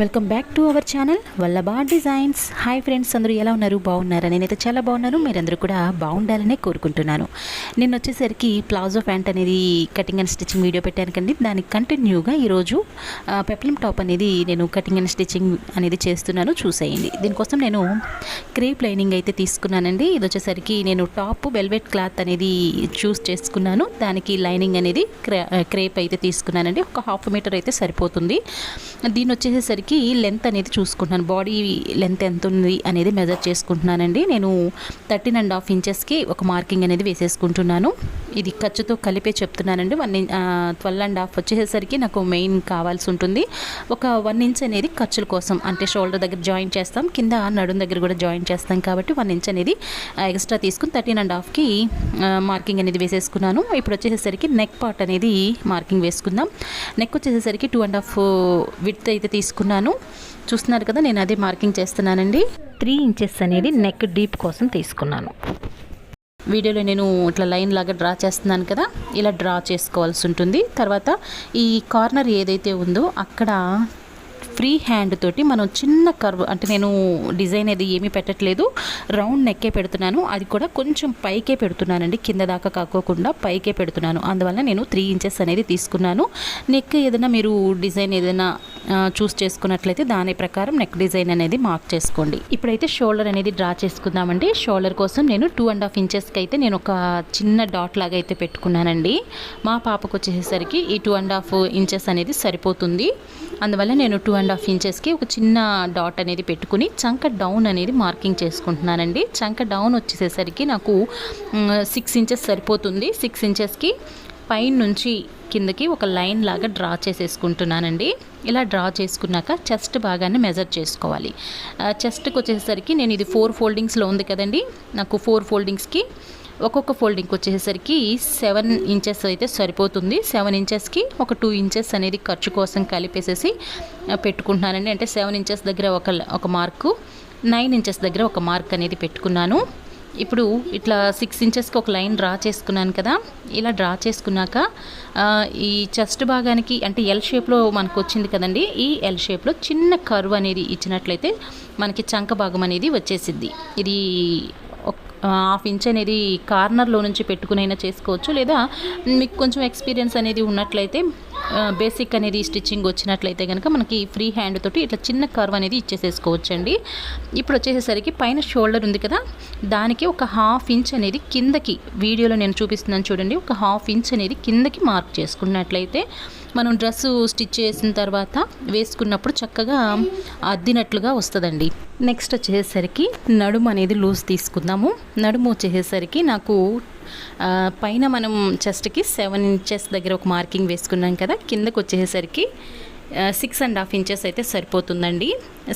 Welcome back to our channel Vallabha designs. Hi friends, అందరూ ఎలా ఉన్నారు? బాగున్నారా? నేనైతే చాలా బాగున్నాను. మీరందరూ కూడా బాగుండాలనే కోరుకుంటున్నాను. నేను వచ్చేసరికి ప్లాజో ప్యాంట్ అనేది కటింగ్ అండ్ స్టిచ్చింగ్ వీడియో పెట్టాను కండి. దానికి కంటిన్యూగా ఈరోజు పెప్లం టాప్ అనేది నేను కటింగ్ అండ్ స్టిచ్చింగ్ అనేది చేస్తున్నాను, చూసేయండి. దీనికోసం నేను క్రేప్ లైనింగ్ అయితే తీసుకున్నానండి. ఇది వచ్చేసరికి నేను టాప్ వెల్వెట్ క్లాత్ అనేది చూస్ చేసుకున్నాను. దానికి లైనింగ్ అనేది క్రేప్ అయితే తీసుకున్నానండి. ఒక 1/2 మీటర్ అయితే సరిపోతుంది. దీని వచ్చేసరికి లెంత్ అనేది చూసుకుంటున్నాను, బాడీ లెంత్ ఎంత ఉంది అనేది మెజర్ చేసుకుంటున్నానండి. నేను 13.5 ఇంచెస్కి ఒక మార్కింగ్ అనేది వేసేసుకుంటున్నాను. ఇది ఖర్చుతో కలిపే చెప్తున్నానండి. 12.5 వచ్చేసరికి నాకు మెయిన్ కావాల్సి ఉంటుంది. ఒక 1 ఇంచ్ అనేది ఖర్చుల కోసం, అంటే షోల్డర్ దగ్గర జాయిన్ చేస్తాం, కింద నడుం దగ్గర కూడా జాయిన్ చేస్తాం కాబట్టి 1 ఇంచ్ అనేది ఎక్స్ట్రా తీసుకుని 13.5కి మార్కింగ్ అనేది వేసేసుకున్నాను. ఇప్పుడు వచ్చేసరికి నెక్ పార్ట్ అనేది మార్కింగ్ వేసుకుందాం. నెక్ వచ్చేసరికి 2.5 విడ్త్ అయితే తీసుకున్నాను. చూస్తున్నారు కదా, నేను అదే మార్కింగ్ చేస్తున్నానండి. 3 ఇంచెస్ అనేది నెక్ డీప్ కోసం తీసుకున్నాను. వీడియోలో నేను ఇట్లా లైన్ లాగా డ్రా చేస్తున్నాను కదా, ఇలా డ్రా చేసుకోవాల్సి ఉంటుంది. తర్వాత ఈ కార్నర్ ఏదైతే ఉందో అక్కడ ఫ్రీ హ్యాండ్ తోటి మనం చిన్న కర్వ్, అంటే నేను డిజైన్ అది ఏమీ పెట్టట్లేదు, రౌండ్ నెక్కే పెడుతున్నాను. అది కూడా కొంచెం పైకే పెడుతున్నానండి, కింద దాకా కాకోకుండా పైకే పెడుతున్నాను. అందువల్ల నేను 3 ఇంచెస్ అనేది తీసుకున్నాను. నెక్ ఏదైనా మీరు డిజైన్ ఏదైనా చూస్ చేసుకున్నట్లయితే దాని ప్రకారం నెక్ డిజైన్ అనేది మార్క్ చేసుకోండి. ఇప్పుడైతే షోల్డర్ అనేది డ్రా చేసుకుందామండి. షోల్డర్ కోసం నేను 2.5 ఇంచెస్కి అయితే నేను ఒక చిన్న డాట్ లాగా అయితే పెట్టుకున్నానండి. మా పాపకు వచ్చేసరికి ఈ 2.5 ఇంచెస్ అనేది సరిపోతుంది. అందువల్ల నేను 2.5 ఇంచెస్కి ఒక చిన్న డాట్ అనేది పెట్టుకుని చంక డౌన్ అనేది మార్కింగ్ చేసుకుంటున్నానండి. చంక డౌన్ వచ్చేసరికి నాకు 6 ఇంచెస్ సరిపోతుంది. 6 ఇంచెస్కి పైన నుంచి కిందకి ఒక లైన్ లాగా డ్రా చేసేసుకుంటున్నానండి. ఇలా డ్రా చేసుకున్నాక చెస్ట్ భాగాన్ని మెజర్ చేసుకోవాలి. చెస్ట్కి వచ్చేసరికి నేను ఇది 4 ఫోల్డింగ్స్లో ఉంది కదండి, నాకు 4 ఫోల్డింగ్స్కి ఒక్కొక్క ఫోల్డింగ్కి వచ్చేసరికి 7 ఇంచెస్ అయితే సరిపోతుంది. 7 ఇంచెస్కి ఒక 2 ఇంచెస్ అనేది ఖర్చు కోసం కలిపేసేసి పెట్టుకుంటున్నానండి. అంటే 7 ఇంచెస్ దగ్గర ఒక మార్కు, 9 ఇంచెస్ దగ్గర ఒక మార్క్ అనేది పెట్టుకున్నాను. ఇప్పుడు ఇట్లా 6 ఇంచెస్కి ఒక లైన్ డ్రా చేసుకున్నాను కదా. ఇలా డ్రా చేసుకున్నాక ఈ చెస్ట్ భాగానికి, అంటే ఎల్ షేప్లో మనకు వచ్చింది కదండి, ఈ ఎల్ షేప్లో చిన్న కర్వ్ అనేది ఇచ్చినట్లయితే మనకి చంక భాగం అనేది వచ్చేసిద్ది. ఇది 1/2 ఇంచ్ అనేది కార్నర్లో నుంచి పెట్టుకునైనా చేసుకోవచ్చు, లేదా మీకు కొంచెం ఎక్స్పీరియన్స్ అనేది ఉన్నట్లయితే, బేసిక్ అనేది స్టిచ్చింగ్ వచ్చినట్లయితే కనుక మనకి ఫ్రీ హ్యాండ్ తోటి ఇట్లా చిన్న కర్వ్ అనేది ఇచ్చేసేసుకోవచ్చండి. ఇప్పుడు వచ్చేసరికి పైన షోల్డర్ ఉంది కదా, దానికి ఒక 1/2 ఇంచ్ అనేది కిందకి, వీడియోలో నేను చూపిస్తున్నాను చూడండి, ఒక 1/2 ఇంచ్ అనేది కిందకి మార్క్ చేసుకున్నట్లయితే మనం డ్రెస్సు స్టిచ్ చేసిన తర్వాత వేసుకున్నప్పుడు చక్కగా అద్దినట్లుగా వస్తుందండి. నెక్స్ట్ వచ్చేసరికి నడుము అనేది లూజ్ తీసుకుందాము. నడుము వచ్చేసరికి నాకు పైన మనం చెస్ట్కి 7 ఇంచెస్ దగ్గర ఒక మార్కింగ్ వేసుకున్నాం కదా, కిందకు వచ్చేసరికి 6.5 ఇంచెస్ అయితే సరిపోతుందండి.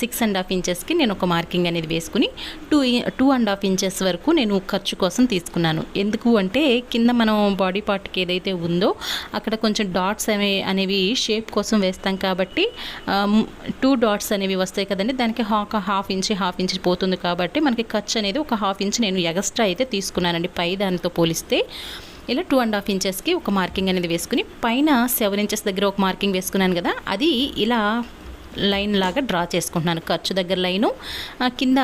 6.5 ఇంచెస్కి నేను ఒక మార్కింగ్ అనేది వేసుకుని 2.5 ఇంచెస్ వరకు నేను ఖర్చు కోసం తీసుకున్నాను. ఎందుకు అంటే కింద మనం బాడీ పార్ట్కి ఏదైతే ఉందో అక్కడ కొంచెం డాట్స్ అనేవి షేప్ కోసం వేస్తాం కాబట్టి 2 డాట్స్ అనేవి వస్తాయి కదండి, దానికి ఒక 1/2 ఇంచ్ పోతుంది కాబట్టి మనకి ఖర్చు అనేది ఒక 1/2 ఇంచ్ నేను ఎక్స్ట్రా అయితే తీసుకున్నానండి పై దానితో పోలిస్తే. ఇలా 2.5 ఇంచెస్కి ఒక మార్కింగ్ అనేది వేసుకుని పైన 7 ఇంచెస్ దగ్గర ఒక మార్కింగ్ వేసుకున్నాను కదా, అది ఇలా లైన్ లాగా డ్రా చేసుకుంటున్నాను. ఖర్చు దగ్గర లైను, కింద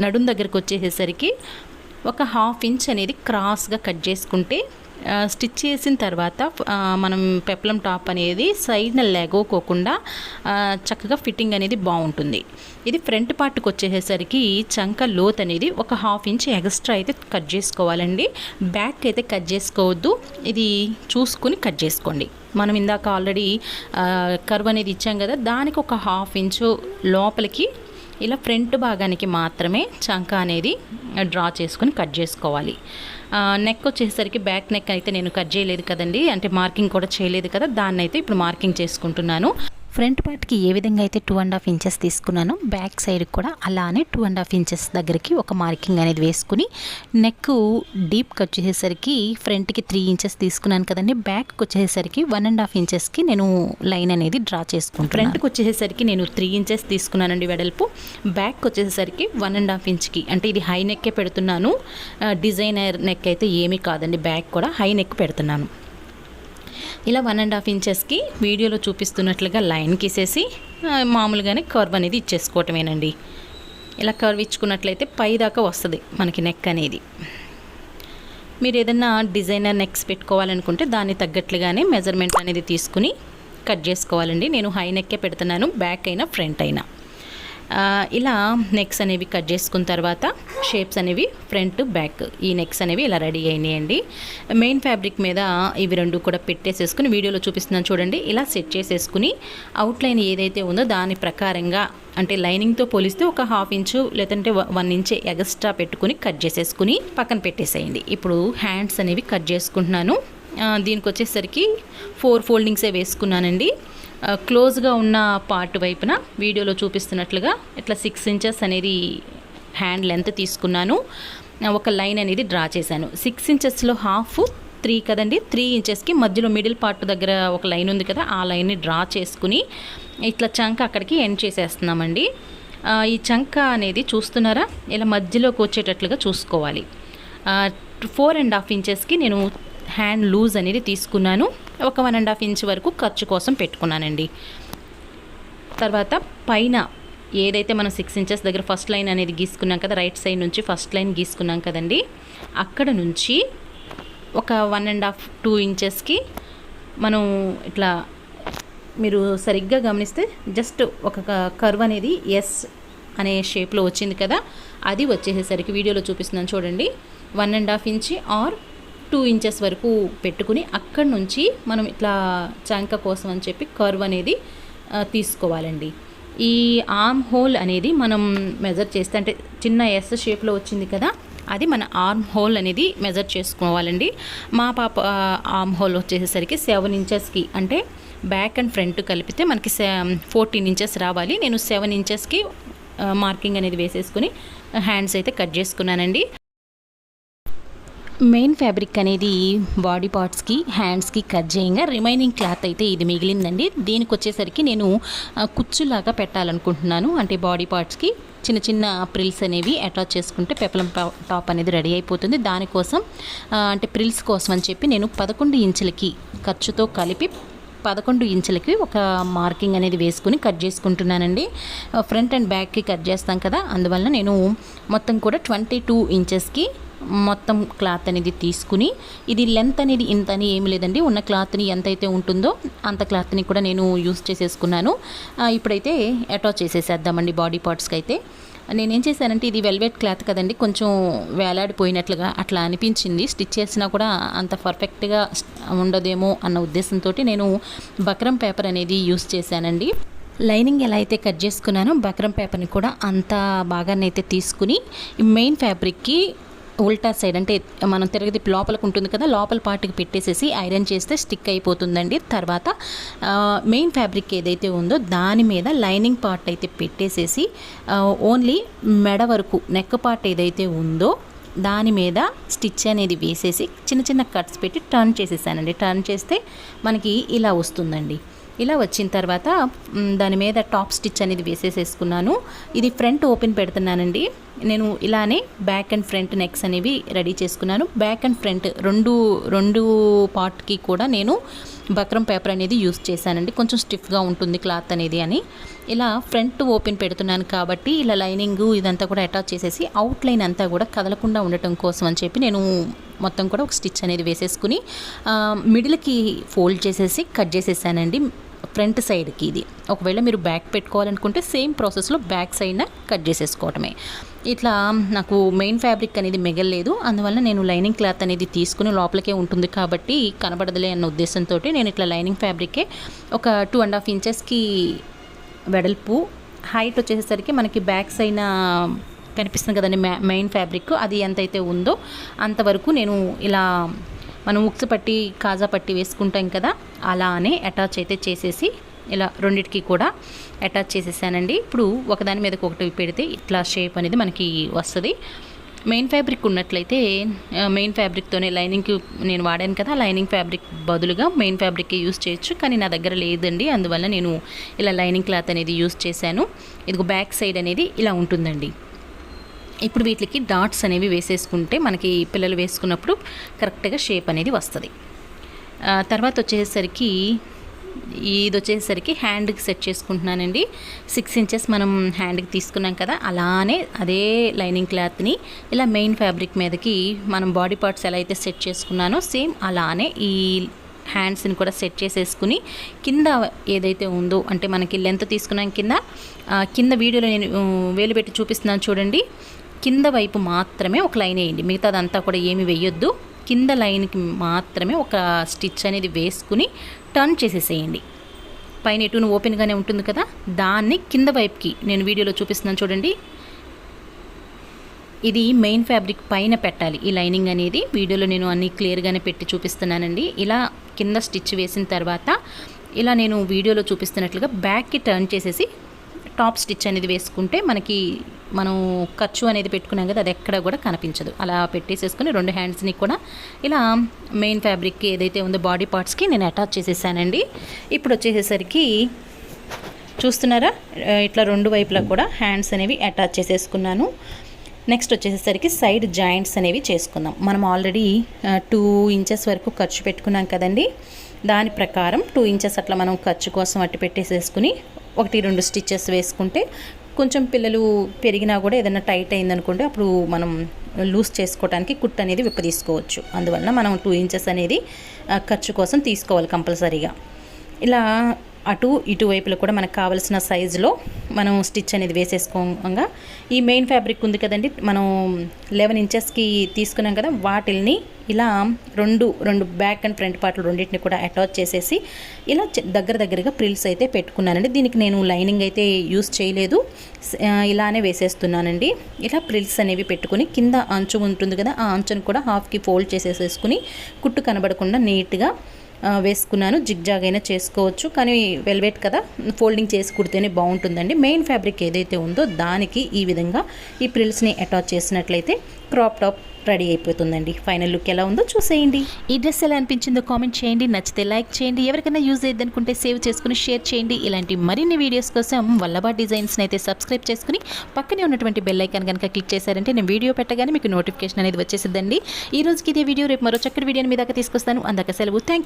నడుం దగ్గరకు వచ్చేసరికి ఒక 1/2 ఇంచ్ అనేది క్రాస్గా కట్ చేసుకుంటే స్టిచ్ చేసిన తర్వాత మనం పెప్లం టాప్ అనేది సైడ్న లెగోకోకుండా చక్కగా ఫిట్టింగ్ అనేది బాగుంటుంది. ఇది ఫ్రంట్ పార్ట్కి వచ్చేసరికి చంక లోత్ అనేది ఒక 1/2 ఇంచ్ ఎక్స్ట్రా అయితే కట్ చేసుకోవాలండి. బ్యాక్ అయితే కట్ చేసుకోవద్దు, ఇది చూసుకుని కట్ చేసుకోండి. మనం ఇందాక ఆల్రెడీ కర్వ్ అనేది ఇచ్చాం కదా, దానికి ఒక 1/2 ఇంచు లోపలికి ఇలా ఫ్రంట్ భాగానికి మాత్రమే చంక అనేది డ్రా చేసుకుని కట్ చేసుకోవాలి. నెక్ వచ్చేసరికి బ్యాక్ నెక్ అయితే నేను కట్ చేయలేదు కదండి, అంటే మార్కింగ్ కూడా చేయలేదు కదా, దాన్ని అయితే ఇప్పుడు మార్కింగ్ చేసుకుంటున్నాను. ఫ్రంట్ పార్ట్కి ఏ విధంగా అయితే 2.5 ఇంచెస్ తీసుకున్నాను, బ్యాక్ సైడ్ కూడా అలానే 2.5 ఇంచెస్ దగ్గరికి ఒక మార్కింగ్ అనేది వేసుకుని నెక్ డీప్ కట్ చేసేసరికి ఫ్రంట్కి 3 ఇంచెస్ తీసుకున్నాను కదండి, బ్యాక్కి వచ్చేసరికి 1.5 ఇంచెస్కి నేను లైన్ అనేది డ్రా చేసుకుంటాను. ఫ్రంట్కి వచ్చేసరికి నేను 3 ఇంచెస్ తీసుకున్నానండి వెడల్పు, బ్యాక్ వచ్చేసరికి 1.5 ఇంచ్కి, అంటే ఇది హై నెక్కే పెడుతున్నాను, డిజైనర్ నెక్ అయితే ఏమీ కాదండి, బ్యాక్ కూడా హై నెక్ పెడుతున్నాను. ఇలా 1.5 ఇంచెస్కి వీడియోలో చూపిస్తున్నట్లుగా లైన్ గీసేసి మామూలుగానే కర్వ్ అనేది ఇచ్చేసుకోవటమేనండి. ఇలా కర్వ్ ఇచ్చుకున్నట్లయితే పై దాకా వస్తుంది మనకి నెక్ అనేది. మీరు ఏదైనా డిజైనర్ నెక్స్ పెట్టుకోవాలనుకుంటే దాన్ని తగ్గట్లుగానే మెజర్మెంట్ అనేది తీసుకుని కట్ చేసుకోవాలండి. నేను హై నెక్కే పెడుతున్నాను, బ్యాక్ అయినా ఫ్రంట్ అయినా. ఇలా నెక్స్ అనేవి కట్ చేసుకున్న తర్వాత షేప్స్ అనేవి ఫ్రంట్ బ్యాక్ ఈ నెక్స్ అనేవి ఇలా రెడీ అయినాయండి. మెయిన్ ఫ్యాబ్రిక్ మీద ఇవి రెండు కూడా పెట్టేసేసుకుని వీడియోలో చూపిస్తున్నాను చూడండి. ఇలా సెట్ చేసేసుకుని అవుట్లైన్ ఏదైతే ఉందో దాని ప్రకారంగా అంటే లైనింగ్తో పోలిస్తే ఒక 1/2 ఇంచు లేదంటే 1 ఇంచ్ ఎక్స్ట్రా పెట్టుకుని కట్ చేసేసుకుని పక్కన పెట్టేసేయండి. ఇప్పుడు హ్యాండ్స్ అనేవి కట్ చేసుకుంటున్నాను. దీనికి వచ్చేసరికి 4 ఫోల్డింగ్సే వేసుకున్నానండి. క్లోజ్గా ఉన్న పార్ట్ వైపున వీడియోలో చూపిస్తున్నట్లుగా ఇట్లా 6 ఇంచెస్ అనేది హ్యాండ్ లెంత్ తీసుకున్నాను. ఒక లైన్ అనేది డ్రా చేశాను. 6 ఇంచెస్లో హాఫ్ 3 కదండి, 3 ఇంచెస్కి మధ్యలో మిడిల్ పార్ట్ దగ్గర ఒక లైన్ ఉంది కదా, ఆ లైన్ని డ్రా చేసుకుని ఇట్లా చంక అక్కడికి ఎండ్ చేసేస్తున్నామండి. ఈ చంక అనేది చూస్తున్నారా, ఇలా మధ్యలోకి వచ్చేటట్లుగా చూసుకోవాలి. 4.5 ఇంచెస్కి నేను హ్యాండ్ లూజ్ అనేది తీసుకున్నాను. ఒక 1.5 ఇంచ్ వరకు ఖర్చు కోసం పెట్టుకున్నానండి. తర్వాత పైన ఏదైతే మనం 6 ఇంచెస్ దగ్గర ఫస్ట్ లైన్ అనేది గీసుకున్నాం కదా, రైట్ సైడ్ నుంచి ఫస్ట్ లైన్ గీసుకున్నాం కదండి, అక్కడ నుంచి ఒక 1.5-2 ఇంచెస్కి మనం ఇట్లా మీరు సరిగ్గా గమనిస్తే జస్ట్ ఒక కర్వ్ అనేది ఎస్ అనే షేప్లో వచ్చింది కదా, అది వచ్చేసరికి వీడియోలో చూపిస్తున్నాను చూడండి. 1.5 ఇంచ్ ఆర్ 2 ఇంచెస్ వరకు పెట్టుకుని అక్కడి నుంచి మనం ఇట్లా చంక కోసం అని చెప్పి కర్వ్ అనేది తీసుకోవాలండి. ఈ ఆర్మ్ హోల్ అనేది మనం మెజర్ చేస్తే అంటే చిన్న ఎస్ షేప్లో వచ్చింది కదా, అది మన ఆర్మ్ హోల్ అనేది మెజర్ చేసుకోవాలండి. మా పాప ఆర్మ్ హోల్ వచ్చేసరికి 7 ఇంచెస్కి అంటే బ్యాక్ అండ్ ఫ్రంట్ కలిపితే మనకి 14 ఇంచెస్ రావాలి. నేను 7 ఇంచెస్కి మార్కింగ్ అనేది వేసేసుకుని హ్యాండ్స్ అయితే కట్ చేసుకున్నానండి. మెయిన్ ఫ్యాబ్రిక్ అనేది బాడీ పార్ట్స్కి హ్యాండ్స్కి కట్ చేయంగా రిమైనింగ్ క్లాత్ అయితే ఇది మిగిలిందండి. దీనికి వచ్చేసరికి నేను కుచ్చులాగా పెట్టాలనుకుంటున్నాను. అంటే బాడీ పార్ట్స్కి చిన్న చిన్న ప్రిల్స్ అనేవి అటాచ్ చేసుకుంటే పెప్లం టాప్ అనేది రెడీ అయిపోతుంది. దానికోసం అంటే ప్రిల్స్ కోసం అని చెప్పి నేను 11 ఇంచులకి ఖర్చుతో కలిపి 11 ఇంచులకి ఒక మార్కింగ్ అనేది వేసుకుని కట్ చేసుకుంటున్నానండి. ఫ్రంట్ అండ్ బ్యాక్కి కట్ చేస్తాం కదా, అందువల్ల నేను మొత్తం కూడా 22 ఇంచెస్కి మొత్తం క్లాత్ అనేది తీసుకుని, ఇది లెంత్ అనేది ఇంత అని ఏమి లేదండి, ఉన్న క్లాత్ని ఎంత అయితే ఉంటుందో అంత క్లాత్ని కూడా నేను యూస్ చేసేసుకున్నాను. ఇప్పుడైతే అటాచ్ చేసేసేద్దామండి బాడీ పార్ట్స్కి. అయితే నేనేం చేశానంటే ఇది వెల్వెట్ క్లాత్ కదండి, కొంచెం వేలాడిపోయినట్లుగా అట్లా అనిపించింది. స్టిచ్ చేసినా కూడా అంత పర్ఫెక్ట్గా ఉండదేమో అన్న ఉద్దేశంతో నేను బక్రం పేపర్ అనేది యూస్ చేశానండి. లైనింగ్ ఎలా అయితే కట్ చేసుకున్నానో బక్రం పేపర్ని కూడా అంత బాగానైతే తీసుకుని మెయిన్ ఫ్యాబ్రిక్కి ఉల్టా సైడ్ అంటే మనం తిరగతి లోపలికి ఉంటుంది కదా, లోపల పార్ట్కి పెట్టేసేసి ఐరన్ చేస్తే స్టిక్ అయిపోతుందండి. తర్వాత మెయిన్ ఫ్యాబ్రిక్ ఏదైతే ఉందో దాని మీద లైనింగ్ పార్ట్ అయితే పెట్టేసేసి ఓన్లీ మెడ వరకు నెక్ పార్ట్ ఏదైతే ఉందో దాని మీద స్టిచ్ అనేది వేసేసి చిన్న చిన్న కట్స్ పెట్టి టర్న్ చేసేసానండి. టర్న్ చేస్తే మనకి ఇలా వస్తుందండి. ఇలా వచ్చిన తర్వాత దాని మీద టాప్ స్టిచ్ అనేది వేసేసేసుకున్నాను. ఇది ఫ్రంట్ ఓపెన్ పెడుతున్నానండి. నేను ఇలానే బ్యాక్ అండ్ ఫ్రంట్ నెక్స్ అనేవి రెడీ చేసుకున్నాను. బ్యాక్ అండ్ ఫ్రంట్ రెండు పార్ట్కి కూడా నేను బక్రం పేపర్ అనేది యూస్ చేశానండి. కొంచెం స్టిఫ్గా ఉంటుంది క్లాత్ అనేది అని. ఇలా ఫ్రంట్ ఓపెన్ పెడుతున్నాను కాబట్టి ఇలా లైనింగ్ ఇదంతా కూడా అటాచ్ చేసేసి అవుట్లైన్ అంతా కూడా కదలకుండా ఉండటం కోసం అని చెప్పి నేను మొత్తం కూడా ఒక స్టిచ్ అనేది వేసేసుకుని మిడిల్కి ఫోల్డ్ చేసేసి కట్ చేసేసానండి ఫ్రంట్ సైడ్కి. ఇది ఒకవేళ మీరు బ్యాక్ పెట్టుకోవాలనుకుంటే సేమ్ ప్రాసెస్లో బ్యాక్ సైడ్న కట్ చేసేసుకోవటమే. ఇట్లా నాకు మెయిన్ ఫ్యాబ్రిక్ అనేది మిగలలేదు, అందువల్ల నేను లైనింగ్ క్లాత్ అనేది తీసుకుని లోపలికే ఉంటుంది కాబట్టి కనబడదులే అన్న ఉద్దేశంతో నేను ఇట్లా లైనింగ్ ఫ్యాబ్రికే ఒక 2.5 ఇంచెస్కి వెడల్పు, హైట్ వచ్చేసరికి మనకి బ్యాక్ సైడ్ కనిపిస్తుంది కదండి మెయిన్ ఫ్యాబ్రిక్, అది ఎంతైతే ఉందో అంతవరకు నేను ఇలా మనం ఉక్స్ పట్టి కాజా పట్టి వేసుకుంటాం కదా, అలానే అటాచ్ అయితే చేసేసి ఇలా రెండిటికి కూడా అటాచ్ చేసేసానండి. ఇప్పుడు ఒకదాని మీదకి ఒకటి పెడితే ఇట్లా షేప్ అనేది మనకి వస్తుంది. మెయిన్ ఫ్యాబ్రిక్ ఉన్నట్లయితే మెయిన్ ఫ్యాబ్రిక్తోనే లైనింగ్కి నేను వాడాను కదా, లైనింగ్ ఫ్యాబ్రిక్ బదులుగా మెయిన్ ఫ్యాబ్రిక్ యూస్ చేయొచ్చు, కానీ నా దగ్గర లేదండి, అందువల్ల నేను ఇలా లైనింగ్ క్లాత్ అనేది యూస్ చేశాను. ఇదిగో బ్యాక్ సైడ్ అనేది ఇలా ఉంటుందండి. ఇప్పుడు వీటికి డాట్స్ అనేవి వేసేసుకుంటే మనకి పిల్లలు వేసుకున్నప్పుడు కరెక్ట్గా షేప్ అనేది వస్తుంది. తర్వాత వచ్చేసరికి ఇది వచ్చేసరికి హ్యాండ్కి సెట్ చేసుకుంటున్నానండి. 6 ఇంచెస్ మనం హ్యాండ్కి తీసుకున్నాం కదా, అలానే అదే లైనింగ్ క్లాత్ని ఇలా మెయిన్ ఫ్యాబ్రిక్ మీదకి మనం బాడీ పార్ట్స్ ఎలా అయితే సెట్ చేసుకున్నానో సేమ్ అలానే ఈ హ్యాండ్స్ని కూడా సెట్ చేసేసుకుని కింద ఏదైతే ఉందో అంటే మనకి లెంత్ తీసుకున్నాం కింద వీడియోలో నేను వేలు పెట్టి చూపిస్తున్నాను చూడండి. కింద వైపు మాత్రమే ఒక లైన్ వేయండి, మిగతాదంతా కూడా ఏమి వేయొద్దు. కింద లైన్కి మాత్రమే ఒక స్టిచ్ అనేది వేసుకుని టర్న్ చేసేసేయండి. పైన ఎటును ఓపెన్గానే ఉంటుంది కదా, దాన్ని కింద వైపుకి నేను వీడియోలో చూపిస్తున్నాను చూడండి. ఇది మెయిన్ ఫ్యాబ్రిక్ పైన పెట్టాలి ఈ లైనింగ్ అనేది. వీడియోలో నేను అన్నీ క్లియర్గానే పెట్టి చూపిస్తున్నానండి. ఇలా కింద స్టిచ్ వేసిన తర్వాత ఇలా నేను వీడియోలో చూపిస్తున్నట్లుగా బ్యాక్కి టర్న్ చేసేసి టాప్ స్టిచ్ అనేది వేసుకుంటే మనకి మనం ఖర్చు అనేది పెట్టుకున్నాం కదా, అది ఎక్కడ కూడా కనిపించదు. అలా పెట్టేసేసుకుని 2 హ్యాండ్స్ని కూడా ఇలా మెయిన్ ఫ్యాబ్రిక్కి ఏదైతే ఉందో బాడీ పార్ట్స్కి నేను అటాచ్ చేసేసానండి. ఇప్పుడు వచ్చేసేసరికి చూస్తున్నారా, ఇట్లా 2 వైపులా కూడా హ్యాండ్స్ అనేవి అటాచ్ చేసేసుకున్నాను. నెక్స్ట్ వచ్చేసరికి సైడ్ జాయింట్స్ అనేవి చేసుకుందాం. మనం ఆల్రెడీ 2 ఇంచెస్ వరకు ఖర్చు పెట్టుకున్నాం కదండి, దాని ప్రకారం 2 ఇంచెస్ అట్లా మనం ఖర్చు కోసం అట్టి పెట్టేసేసుకుని 1-2 స్టిచ్చెస్ వేసుకుంటే కొంచెం పిల్లలు పెరిగినా కూడా ఏదైనా టైట్ అయిందనుకోండి, అప్పుడు మనం లూజ్ చేసుకోవడానికి కుట్ అనేది విప్పదీసుకోవచ్చు. అందువల్ల మనం 2 ఇంచెస్ అనేది ఖర్చు కోసం తీసుకోవాలి కంపల్సరీగా. ఇలా అటు ఇటు వైపులో కూడా మనకు కావాల్సిన సైజులో మనం స్టిచ్ అనేది వేసేసుకోగా ఈ మెయిన్ ఫ్యాబ్రిక్ ఉంది కదండి, మనం 11 ఇంచెస్కి తీసుకున్నాం కదా, వాటిల్ని ఇలా రెండు బ్యాక్ అండ్ ఫ్రంట్ పార్ట్లు రెండింటిని కూడా అటాచ్ చేసేసి ఇలా దగ్గరగా ప్రిల్స్ అయితే పెట్టుకున్నానండి. దీనికి నేను లైనింగ్ అయితే యూస్ చేయలేదు, ఇలానే వేసేస్తున్నానండి. ఇలా ప్రిల్స్ అనేవి పెట్టుకుని కింద అంచు ఉంటుంది కదా, ఆ అంచును కూడా హాఫ్కి ఫోల్డ్ చేసేసుకుని కుట్టు కనబడకుండా నీట్గా వేసుకున్నాను. జిగ్జాగ్ అయినా చేసుకోవచ్చు, కానీ వెల్వెట్ కదా, ఫోల్డింగ్ చేసి కుడితేనే బాగుంటుందండి. మెయిన్ ఫ్యాబ్రిక్ ఏదైతే ఉందో దానికి ఈ విధంగా ఈ ప్రిల్స్ని అటాచ్ చేసినట్లయితే క్రాప్ టాప్ రెడీ అయిపోతుందండి. ఫైనల్ లుక్ ఎలా ఉందో చూసేయండి. ఈ డ్రెస్ ఎలా అనిపించిందో కామెంట్ చేయండి, నచ్చితే లైక్ చేయండి, ఎవరికైనా యూజ్ అయ్యింది అనుకుంటే సేవ్ చేసుకుని షేర్ చేయండి. ఇలాంటి మరిన్ని వీడియోస్ కోసం వల్లభా డిజైన్స్ని అయితే సబ్స్క్రైబ్ చేసుకుని పక్కనే ఉన్నటువంటి బెల్ ఐకాన్ కనుక క్లిక్ చేశారంటే నేను వీడియో పెట్టగానే మీకు నోటిఫికేషన్ అనేది వచ్చేసిద్దండి. ఈ రోజుకి ఇదే వీడియో, రేపు మరో చక్కటి వీడియోని మీ దాకా తీసుకొస్తాను. అందాక సెలవు. Thank you.